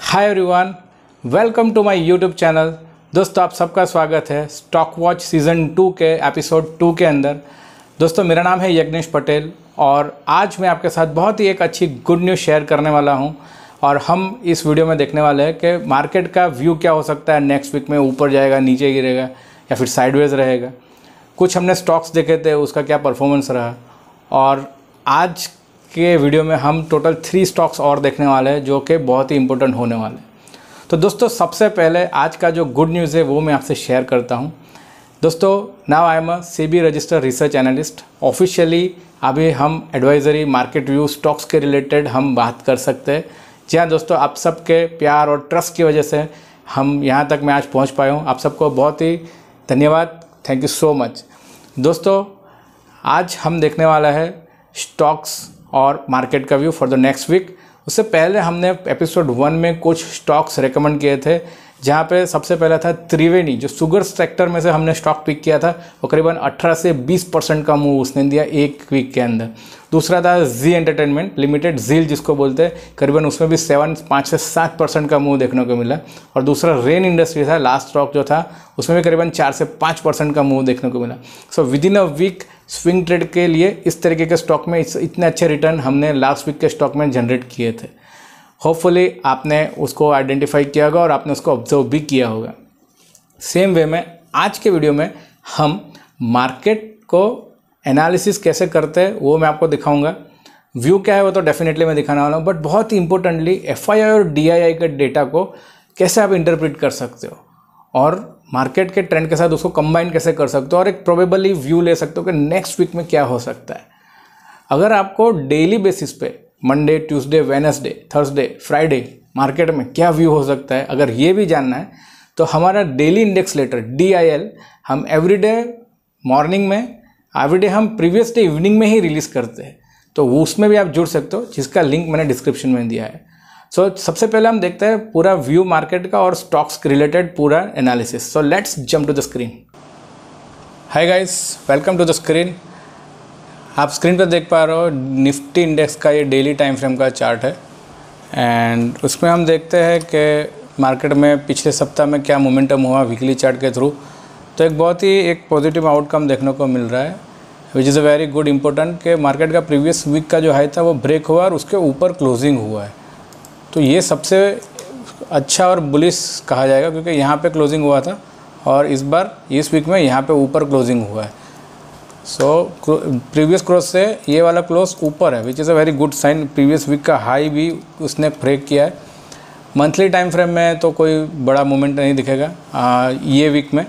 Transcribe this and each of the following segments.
Hi everyone, welcome to my YouTube channel. दोस्तों, आप सबका स्वागत है स्टॉक वॉच सीज़न 2 के एपिसोड 2 के अंदर। दोस्तों, मेरा नाम है यज्ञेश पटेल और आज मैं आपके साथ बहुत ही एक अच्छी गुड न्यूज़ शेयर करने वाला हूं। और हम इस वीडियो में देखने वाले हैं कि मार्केट का व्यू क्या हो सकता है नेक्स्ट वीक में, ऊपर जाएगा, नीचे गिरेगा या फिर साइडवेज रहेगा। कुछ हमने स्टॉक्स देखे थे, उसका क्या परफॉर्मेंस रहा। और आज के वीडियो में हम टोटल 3 स्टॉक्स और देखने वाले हैं जो कि बहुत ही इंपॉर्टेंट होने वाले हैं। तो दोस्तों, सबसे पहले आज का जो गुड न्यूज़ है वो मैं आपसे शेयर करता हूं। दोस्तों, now I am a SEBI registered research analyst. Officially अभी हम एडवाइजरी, मार्केट व्यू, स्टॉक्स के रिलेटेड हम बात कर सकते हैं। जी हाँ दोस्तों, आप सबके प्यार और ट्रस्ट की वजह से हम यहाँ तक मैं आज पहुँच पाया हूँ। आप सबको बहुत ही धन्यवाद, थैंक यू सो मच। दोस्तों, आज हम देखने वाला है स्टॉक्स और मार्केट का view for the next week. उससे पहले हमने एपिसोड 1 में कुछ स्टॉक्स रेकमेंड किए थे, जहाँ पे सबसे पहला था त्रिवेणी, जो शुगर सेक्टर में से हमने स्टॉक पिक किया था। वो करीबन 18 से 20% का मूव उसने दिया एक वीक के अंदर। दूसरा था जी एंटरटेनमेंट लिमिटेड, जील जिसको बोलते हैं, करीबन उसमें भी 5 से 7% का मूव देखने को मिला। और दूसरा रेन इंडस्ट्री था, लास्ट स्टॉक जो था, उसमें भी करीबन 4 से 5% का मूव देखने को मिला। So within a week swing trade के लिए इस तरीके के स्टॉक में इतने अच्छे रिटर्न हमने लास्ट वीक के स्टॉक में जनरेट किए थे। होपफुली आपने उसको आइडेंटिफाई किया होगा और आपने उसको ऑब्जर्व भी किया होगा। सेम वे में आज के वीडियो में हम मार्केट को एनालिसिस कैसे करते हैं वो मैं आपको दिखाऊंगा। व्यू क्या है वो तो डेफिनेटली मैं दिखाने वाला हूँ, बट बहुत ही इंपॉर्टेंटली एफआईआई और डीआईआई के डेटा को कैसे आप इंटरप्रेट कर सकते हो और मार्केट के ट्रेंड के साथ उसको कंबाइन कैसे कर सकते हो और एक प्रोबेबली व्यू ले सकते हो कि नेक्स्ट वीक में क्या हो सकता है। अगर आपको डेली बेसिस पे Monday, Tuesday, Wednesday, Thursday, Friday market में क्या व्यू हो सकता है, अगर ये भी जानना है तो हमारा डेली इंडेक्स लेटर DIL हम एवरीडे मॉर्निंग में, एवरीडे हम प्रीवियस डे इवनिंग में ही रिलीज़ करते हैं। तो वो उसमें भी आप जुड़ सकते हो, जिसका लिंक मैंने डिस्क्रिप्शन में दिया है। सो सबसे पहले हम देखते हैं पूरा व्यू मार्केट का और स्टॉक्स रिलेटेड पूरा analysis. So let's jump to the screen. Hi guys, welcome to the screen. आप स्क्रीन पर देख पा रहे हो निफ्टी इंडेक्स का ये डेली टाइम फ्रेम का चार्ट है एंड उसमें हम देखते हैं कि मार्केट में पिछले सप्ताह में क्या मोमेंटम हुआ वीकली चार्ट के थ्रू। तो एक बहुत ही एक पॉजिटिव आउटकम देखने को मिल रहा है, which is a very good important कि मार्केट का प्रीवियस वीक का जो हाई था वो ब्रेक हुआ और उसके ऊपर क्लोजिंग हुआ है। तो ये सबसे अच्छा और बुलिश कहा जाएगा, क्योंकि यहाँ पे क्लोजिंग हुआ था और इस बार इस वीक में यहाँ पे ऊपर क्लोजिंग हुआ है। सो प्रीवियस क्लोज से ये वाला क्लोज ऊपर है, which is a very good sign. Previous week का हाई भी उसने ब्रेक किया है। मंथली टाइम फ्रेम में तो कोई बड़ा मूवमेंट नहीं दिखेगा ये वीक में,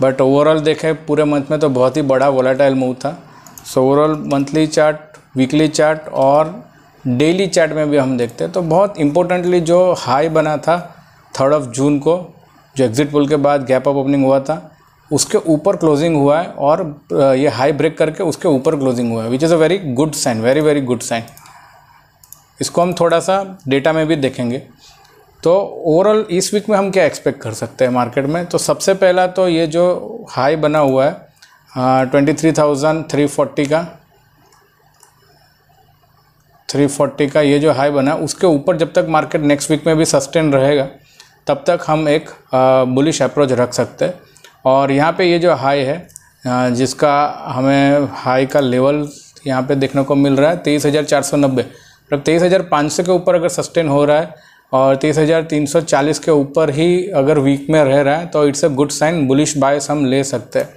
बट ओवरऑल देखें पूरे मंथ में तो बहुत ही बड़ा वोलेटाइल मूव था। So overall monthly chart, weekly chart और डेली चार्ट में भी हम देखते हैं तो बहुत इंपॉर्टेंटली जो हाई बना था 3 जून को, जो एग्जिट पुल के बाद गैप अप ओपनिंग हुआ था, उसके ऊपर क्लोजिंग हुआ है और ये हाई ब्रेक करके उसके ऊपर क्लोजिंग हुआ है, which is a very good sign, very very good sign. इसको हम थोड़ा सा डेटा में भी देखेंगे। तो ओवरऑल इस वीक में हम क्या एक्सपेक्ट कर सकते हैं मार्केट में। तो सबसे पहला तो ये जो हाई बना हुआ है 23,340 का, 340 का ये जो हाई बना, उसके ऊपर जब तक मार्केट नेक्स्ट वीक में भी सस्टेन रहेगा तब तक हम एक बुलिश अप्रोच रख सकते हैं। और यहाँ पे ये जो हाई है जिसका हमें हाई का लेवल यहाँ पे देखने को मिल रहा है 23,490, मतलब 23,500 के ऊपर अगर सस्टेन हो रहा है और 23,340 के ऊपर ही अगर वीक में रह रहा है तो it's a good sign, bullish bias हम ले सकते हैं।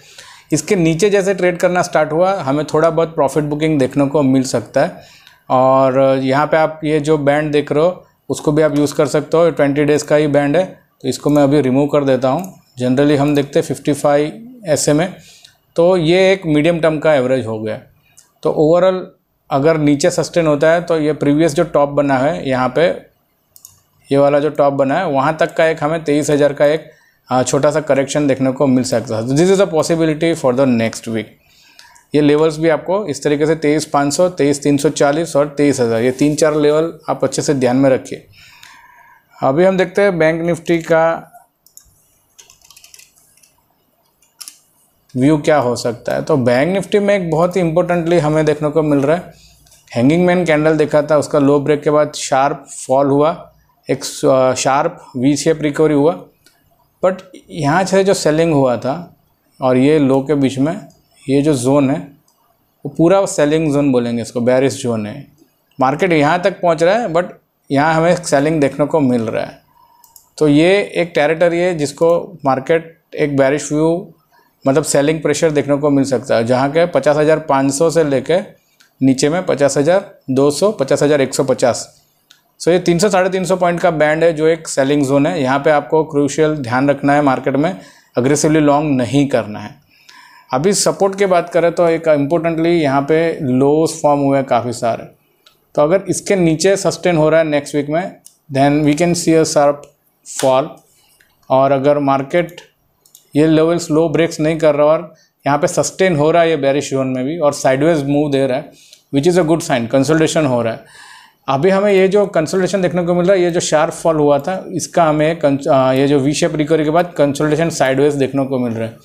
इसके नीचे जैसे ट्रेड करना स्टार्ट हुआ हमें थोड़ा बहुत प्रॉफिट बुकिंग देखने को मिल सकता है। और यहाँ पे आप ये जो बैंड देख रहे हो उसको भी आप यूज़ कर सकते हो, 20 डेज़ का ही बैंड है, तो इसको मैं अभी रिमूव कर देता हूँ। जनरली हम देखते हैं 55 ऐसे में, तो ये एक मीडियम टर्म का एवरेज हो गया। तो ओवरऑल अगर नीचे सस्टेन होता है तो ये प्रीवियस जो टॉप बना है यहाँ पे, ये वाला जो टॉप बना है वहाँ तक का एक हमें 23,000 का एक छोटा सा करेक्शन देखने को मिल सकता है। This is a possibility for the next week. ये लेवल्स भी आपको इस तरीके से 23,500, 23,340 और 23,000, ये 3-4 लेवल आप अच्छे से ध्यान में रखिए। अभी हम देखते हैं बैंक निफ्टी का व्यू क्या हो सकता है। तो बैंक निफ्टी में एक बहुत ही इंपॉर्टेंटली हमें देखने को मिल रहा है, हैंगिंग मैन कैंडल देखा था, उसका लो ब्रेक के बाद शार्प फॉल हुआ एक शार्प वी शेप रिकवरी हुआ, बट यहाँ से जो सेलिंग हुआ था और ये लो के बीच में ये जो जोन है वो पूरा सेलिंग जोन बोलेंगे इसको, बेरिश जोन है। मार्केट यहाँ तक पहुँच रहा है बट यहाँ हमें सेलिंग देखने को मिल रहा है। तो ये एक टेरिटरी है जिसको मार्केट एक बेरिश व्यू मतलब सेलिंग प्रेशर देखने को मिल सकता है, जहाँ के 50,500 से लेके नीचे में 50,200 50,150। सो ये 300 साढ़े 300 पॉइंट का बैंड है जो एक सेलिंग जोन है। यहाँ पे आपको क्रूशियल ध्यान रखना है, मार्केट में अग्रेसिवली लॉन्ग नहीं करना है। अभी सपोर्ट की बात करें तो एक इम्पोर्टेंटली यहाँ पे लोस फॉर्म हुए हैं काफ़ी सारे, तो अगर इसके नीचे सस्टेन हो रहा है नेक्स्ट वीक में then we can see a sharp fall. और अगर मार्केट ये लेवल्स लो ब्रेक्स नहीं कर रहा और यहाँ पे सस्टेन हो रहा है ये बेरिश जोन में भी और साइडवेज मूव दे रहा है which is a good sign, consolidation हो रहा है। अभी हमें ये जो कंसोलिडेशन देखने को मिल रहा है, ये जो शार्प फॉल हुआ था इसका हमें ये जो वी शेप रिकवरी के बाद कंसोलिडेशन साइडवेज देखने को मिल रहा है।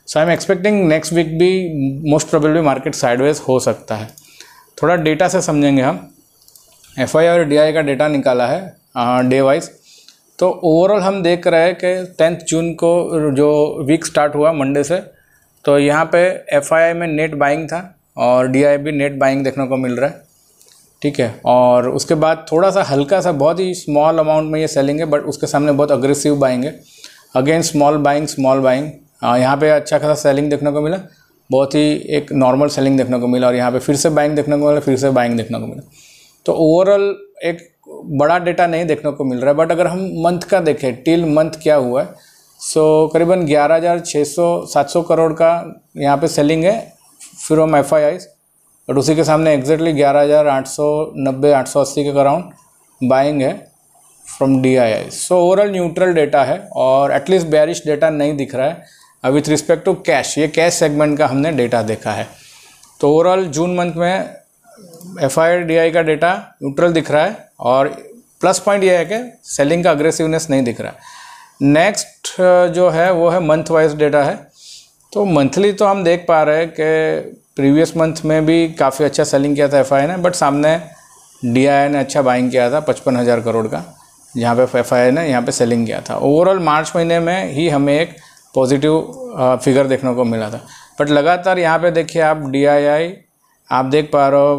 So I am expecting next week भी मोस्ट प्रोबेबली मार्केट साइडवेज हो सकता है। थोड़ा डेटा से समझेंगे हम। एफआई और डीआई का डेटा निकाला है डे वाइज। तो ओवरऑल हम देख रहे हैं कि 10 जून को जो वीक स्टार्ट हुआ मंडे से, तो यहाँ पे एफआई में नेट बाइंग था और डीआई भी नेट बाइंग देखने को मिल रहा है, ठीक है। और उसके बाद थोड़ा सा हल्का सा बहुत ही स्मॉल अमाउंट में ये सेलिंग है, बट उसके सामने बहुत अग्रेसिव बाइंग है। अगेन स्मॉल बाइंग यहाँ पे अच्छा खासा सेलिंग देखने को मिला, बहुत ही एक नॉर्मल सेलिंग देखने को मिला और यहाँ पे फिर से बाइंग देखने को मिला, फिर से बाइंग देखने को मिला। तो ओवरऑल एक बड़ा डेटा नहीं देखने को मिल रहा है। बट अगर हम मंथ का देखें, टिल मंथ क्या हुआ है, सो करीबन 11,600-700 करोड़ का यहाँ पे सेलिंग है फ्रॉम एफआईआईज, बट उसी के सामने एग्जैक्टली 11,890-880 के अराउंड बाइंग है from DII. So overall neutral data है और एटलीस्ट बेरिश डेटा नहीं दिख रहा है विथ रिस्पेक्ट टू कैश। ये कैश सेगमेंट का हमने डेटा देखा है। तो ओवरऑल जून मंथ में एफआई डीआई का डेटा न्यूट्रल दिख रहा है और प्लस पॉइंट ये है कि सेलिंग का अग्रेसिवनेस नहीं दिख रहा है। नेक्स्ट जो है वो है मंथ वाइज डेटा है। तो मंथली तो हम देख पा रहे हैं कि प्रीवियस मंथ में भी काफ़ी अच्छा सेलिंग किया था एफआई ने, बट सामने डीआई ने अच्छा बाइंग किया था 55,000 करोड़ का, जहाँ पे एफआई ने यहाँ पे सेलिंग किया था। ओवरऑल मार्च महीने में ही हमें एक पॉजिटिव फिगर देखने को मिला था, बट लगातार यहाँ पे देखिए आप डीआईआई आप देख पा रहे हो,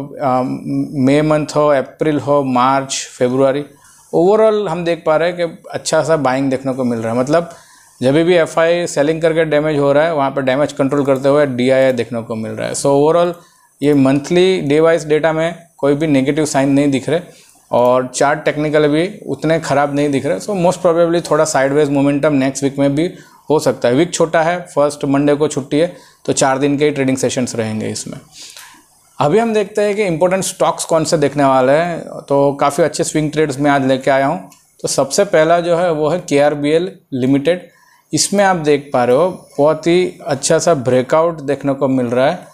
मई मंथ हो, अप्रैल हो, मार्च, फरवरी, ओवरऑल हम देख पा रहे हैं कि अच्छा सा बाइंग देखने को मिल रहा है। मतलब जब भी एफआई सेलिंग करके डैमेज हो रहा है वहाँ पर डैमेज कंट्रोल करते हुए डीआईआई देखने को मिल रहा है। सो ओवरऑल ये मंथली डे वाइज डेटा में कोई भी नेगेटिव साइन नहीं दिख रहे और चार्ट टेक्निकल भी उतने ख़राब नहीं दिख रहे। सो मोस्ट प्रोबेबली थोड़ा साइडवेज मोमेंटम नेक्स्ट वीक में भी हो सकता है। वीक छोटा है, फर्स्ट मंडे को छुट्टी है, तो 4 दिन के ही ट्रेडिंग सेशंस रहेंगे इसमें। अभी हम देखते हैं कि इंपॉर्टेंट स्टॉक्स कौन से देखने वाले हैं। तो काफ़ी अच्छे स्विंग ट्रेड्स में आज लेके आया हूँ। तो सबसे पहला जो है वो है KRBL लिमिटेड। इसमें आप देख पा रहे हो बहुत ही अच्छा सा ब्रेकआउट देखने को मिल रहा है।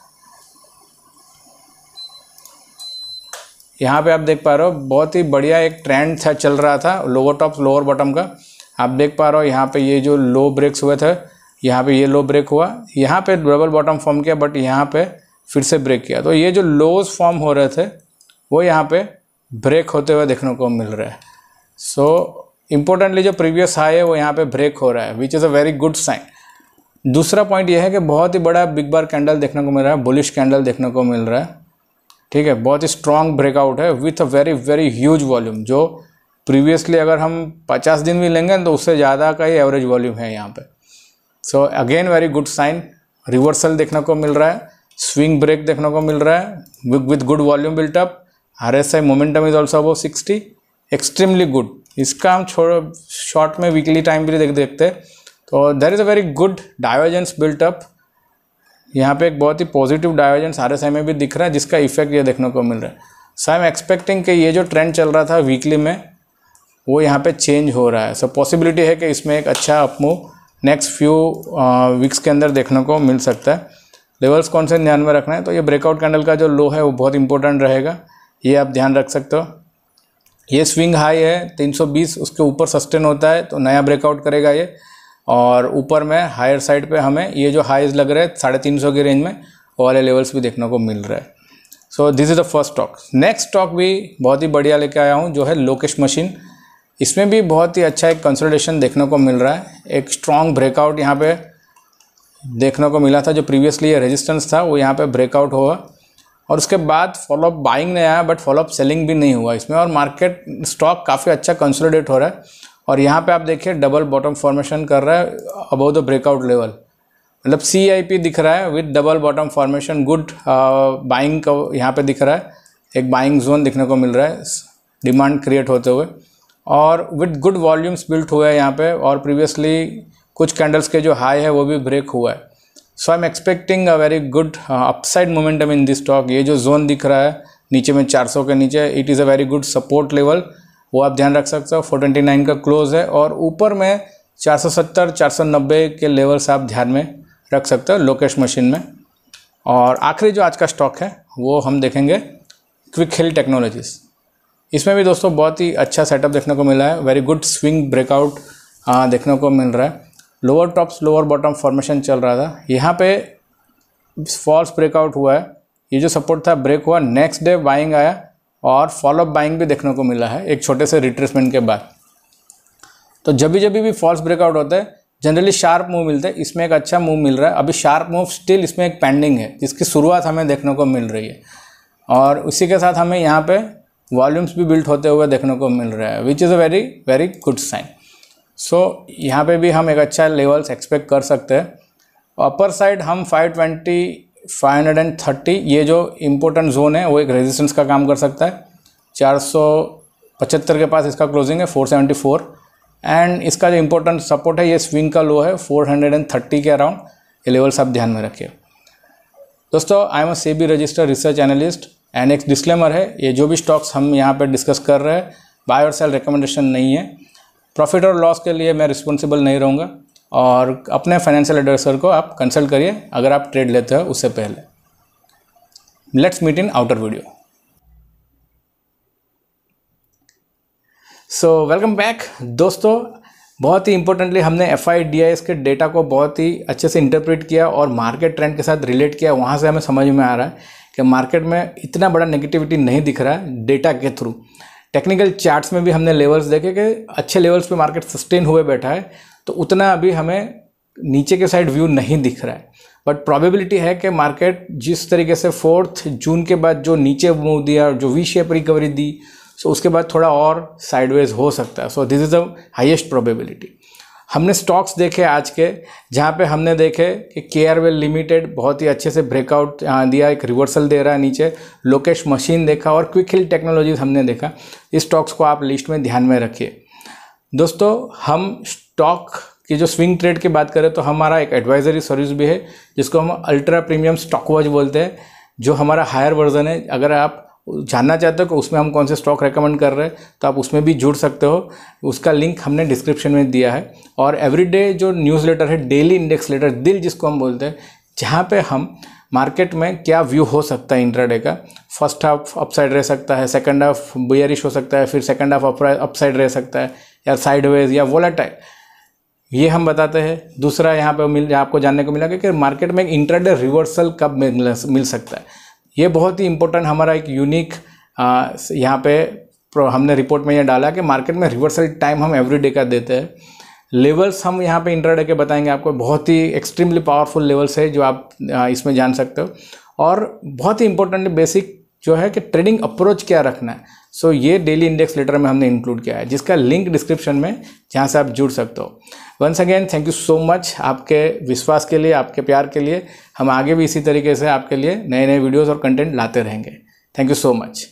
यहाँ पे आप देख पा रहे हो बहुत ही बढ़िया एक ट्रेंड था, चल रहा था लोअर टॉप लोअर बॉटम का। आप देख पा रहे हो यहाँ पे ये जो लो ब्रेक्स हुए थे, यहाँ पे ये लो ब्रेक हुआ, यहाँ पे डबल बॉटम फॉर्म किया, बट यहाँ पे फिर से ब्रेक किया। तो ये जो लोज फॉर्म हो रहे थे वो यहाँ पे ब्रेक होते हुए देखने को मिल रहा है। सो इम्पोर्टेंटली जो प्रीवियस हाई है वो यहाँ पे ब्रेक हो रहा है, which is a very good sign. दूसरा पॉइंट ये है कि बहुत ही बड़ा बिग बार कैंडल देखने को मिल रहा है, बुलिश कैंडल देखने को मिल रहा है, ठीक है। बहुत ही स्ट्रॉन्ग ब्रेकआउट है with a very very huge volume, जो प्रीवियसली अगर हम 50 दिन भी लेंगे तो उससे ज़्यादा का ही एवरेज वॉल्यूम है यहाँ पे। So again very good sign. Reversal देखने को मिल रहा है, स्विंग ब्रेक देखने को मिल रहा है with good volume built up. RSI momentum is also above 60, extremely good. इसका हम शॉर्ट में वीकली टाइम भी देखते हैं तो there is a very good divergence built up. यहाँ पे एक बहुत ही पॉजिटिव डाइवर्जेंस RSI में भी दिख रहा है, जिसका इफेक्ट ये देखने को मिल रहा है। सो आई एम एक्सपेक्टिंग कि ये जो ट्रेंड चल रहा था वीकली में वो यहाँ पे चेंज हो रहा है। सो पॉसिबिलिटी है कि इसमें एक अच्छा अपमूव नेक्स्ट फ्यू वीक्स के अंदर देखने को मिल सकता है। लेवल्स कौन से ध्यान में रखना है, तो ये ब्रेकआउट कैंडल का जो लो है वो बहुत इंपॉर्टेंट रहेगा, ये आप ध्यान रख सकते हो। ये स्विंग हाई है 320, उसके ऊपर सस्टेन होता है तो नया ब्रेकआउट करेगा ये, और ऊपर में हायर साइड पे हमें ये जो हाईज लग रहे हैं 350 के रेंज में वो वाले लेवल्स भी देखने को मिल रहा है। So this is the first stock. Next stock भी बहुत ही बढ़िया लेके आया हूँ, जो है लोकेश मशीन। इसमें भी बहुत ही अच्छा एक कंसोलिडेशन देखने को मिल रहा है। एक स्ट्रॉन्ग ब्रेकआउट यहाँ पे देखने को मिला था, जो प्रीवियसली ये रेजिस्टेंस था वो यहाँ पे ब्रेकआउट हुआ और उसके बाद फॉलोअप बाइंग नहीं आया, बट फॉलोअप सेलिंग भी नहीं हुआ इसमें, और मार्केट स्टॉक काफ़ी अच्छा कंसोलिडेट हो रहा है। और यहाँ पे आप देखिए डबल बॉटम फॉर्मेशन कर रहा है अबव द ब्रेकआउट लेवल, मतलब CIP दिख रहा है with double bottom formation. Good buying का यहाँ पे दिख रहा है, एक बाइंग जोन दिखने को मिल रहा है डिमांड क्रिएट होते हुए, और विद गुड वॉल्यूम्स बिल्ट हुए हैं यहाँ पे, और प्रीवियसली कुछ कैंडल्स के जो हाई है वो भी ब्रेक हुआ है। So I am expecting a very good upside momentum in this stock. ये जो जोन दिख रहा है नीचे में 400 के नीचे, it is a very good support level, वो आप ध्यान रख सकते हो। 429 का क्लोज है, और ऊपर में 470 490 के लेवल्स आप ध्यान में रख सकते हो लोकेश मशीन में। और आखिरी जो आज का स्टॉक है वो हम देखेंगे क्विक हिल टेक्नोलॉजीज़। इसमें भी दोस्तों बहुत ही अच्छा सेटअप देखने को मिला है, वेरी गुड स्विंग ब्रेकआउट देखने को मिल रहा है। Lower tops lower bottom formation चल रहा था, यहाँ पे फॉल्स ब्रेकआउट हुआ है, ये जो सपोर्ट था ब्रेक हुआ, नेक्स्ट डे बाइंग आया और फॉलोअप बाइंग भी देखने को मिला है एक छोटे से रिट्रेसमेंट के बाद। तो जब भी फॉल्स ब्रेकआउट होता है जनरली शार्प मूव मिलते हैं, इसमें एक अच्छा मूव मिल रहा है। अभी शार्प मूव स्टिल इसमें एक पेंडिंग है जिसकी शुरुआत हमें देखने को मिल रही है, और उसी के साथ हमें यहाँ पे वॉल्यूम्स भी बिल्ट होते हुए देखने को मिल रहा है, which is a very very good sign. सो यहाँ पे भी हम एक अच्छा लेवल्स एक्सपेक्ट कर सकते हैं। अपर साइड हम 520 530 ये जो इम्पोर्टेंट जोन है वो एक रेजिस्टेंस का काम कर सकता है। 475 के पास इसका क्लोजिंग है 474, एंड इसका जो इम्पोर्टेंट सपोर्ट है ये स्विंग का लो है 430 के अराउंड, ये लेवल्स आप ध्यान में रखिए। दोस्तों I am a SEBI registered research analyst, and एक डिस्क्लेमर है, ये जो भी स्टॉक्स हम यहाँ पे डिस्कस कर रहे हैं बाय और सेल रिकमेंडेशन नहीं है। प्रॉफिट और लॉस के लिए मैं रिस्पॉन्सिबल नहीं रहूँगा, और अपने फाइनेंशियल एडवाइजर को आप कंसल्ट करिए अगर आप ट्रेड लेते हो उससे पहले। Let's meet in outer video. So welcome back दोस्तों। बहुत ही इंपॉर्टेंटली हमने FIDIS के डेटा को बहुत ही अच्छे से इंटरप्रेट किया और मार्केट ट्रेंड के साथ रिलेट किया। वहाँ से हमें समझ में आ रहा है कि मार्केट में इतना बड़ा नेगेटिविटी नहीं दिख रहा है डेटा के थ्रू। टेक्निकल चार्ट्स में भी हमने लेवल्स देखे कि अच्छे लेवल्स पे मार्केट सस्टेन हुए बैठा है, तो उतना अभी हमें नीचे के साइड व्यू नहीं दिख रहा है। बट प्रोबेबिलिटी है कि मार्केट जिस तरीके से 4 जून के बाद जो नीचे मूव दिया, जो वी शेप रिकवरी दी, सो उसके बाद थोड़ा और साइडवेज हो सकता है। So this is the highest probability. हमने स्टॉक्स देखे आज के, जहाँ पे हमने देखे कि KRWell लिमिटेड बहुत ही अच्छे से ब्रेकआउट दिया, एक रिवर्सल दे रहा है नीचे। लोकेश मशीन देखा और क्विक हिल टेक्नोलॉजीज हमने देखा। इस स्टॉक्स को आप लिस्ट में ध्यान में रखिए। दोस्तों हम स्टॉक की जो स्विंग ट्रेड की बात करें तो हमारा एक एडवाइजरी सर्विस भी है जिसको हम अल्ट्रा प्रीमियम स्टॉक वॉच बोलते हैं, जो हमारा हायर वर्जन है। अगर आप जानना चाहते हो कि उसमें हम कौन से स्टॉक रेकमेंड कर रहे हैं तो आप उसमें भी जुड़ सकते हो, उसका लिंक हमने डिस्क्रिप्शन में दिया है। और एवरीडे जो न्यूज़लेटर है, डेली इंडेक्स लेटर दिल जिसको हम बोलते हैं, जहाँ पे हम मार्केट में क्या व्यू हो सकता है इंट्राडे का, फर्स्ट हाफ अपसाइड रह सकता है, सेकंड हाफ बेयरिश हो सकता है, फिर सेकंड हाफ अपसाइड रह सकता है, या साइडवेज या वोलेटाइल, ये हम बताते हैं। दूसरा यहाँ पे आपको जानने को मिला कि मार्केट में एक इंट्राडे रिवर्सल कब मिल सकता है। ये बहुत ही इंपॉर्टेंट हमारा एक यूनिक यहाँ पे हमने रिपोर्ट में ये डाला कि मार्केट में रिवर्सल टाइम हम एवरीडे का देते हैं। लेवल्स हम यहाँ पे इंट्राडे के बताएंगे आपको, बहुत ही एक्सट्रीमली पावरफुल लेवल्स है जो आप इसमें जान सकते हो। और बहुत ही इंपॉर्टेंट बेसिक जो है कि ट्रेडिंग अप्रोच क्या रखना है, सो ये डेली इंडेक्स लेटर में हमने इंक्लूड किया है, जिसका लिंक डिस्क्रिप्शन में, जहाँ से आप जुड़ सकते हो। Once again thank you so much आपके विश्वास के लिए, आपके प्यार के लिए। हम आगे भी इसी तरीके से आपके लिए नए नए वीडियोस और कंटेंट लाते रहेंगे। Thank you so much.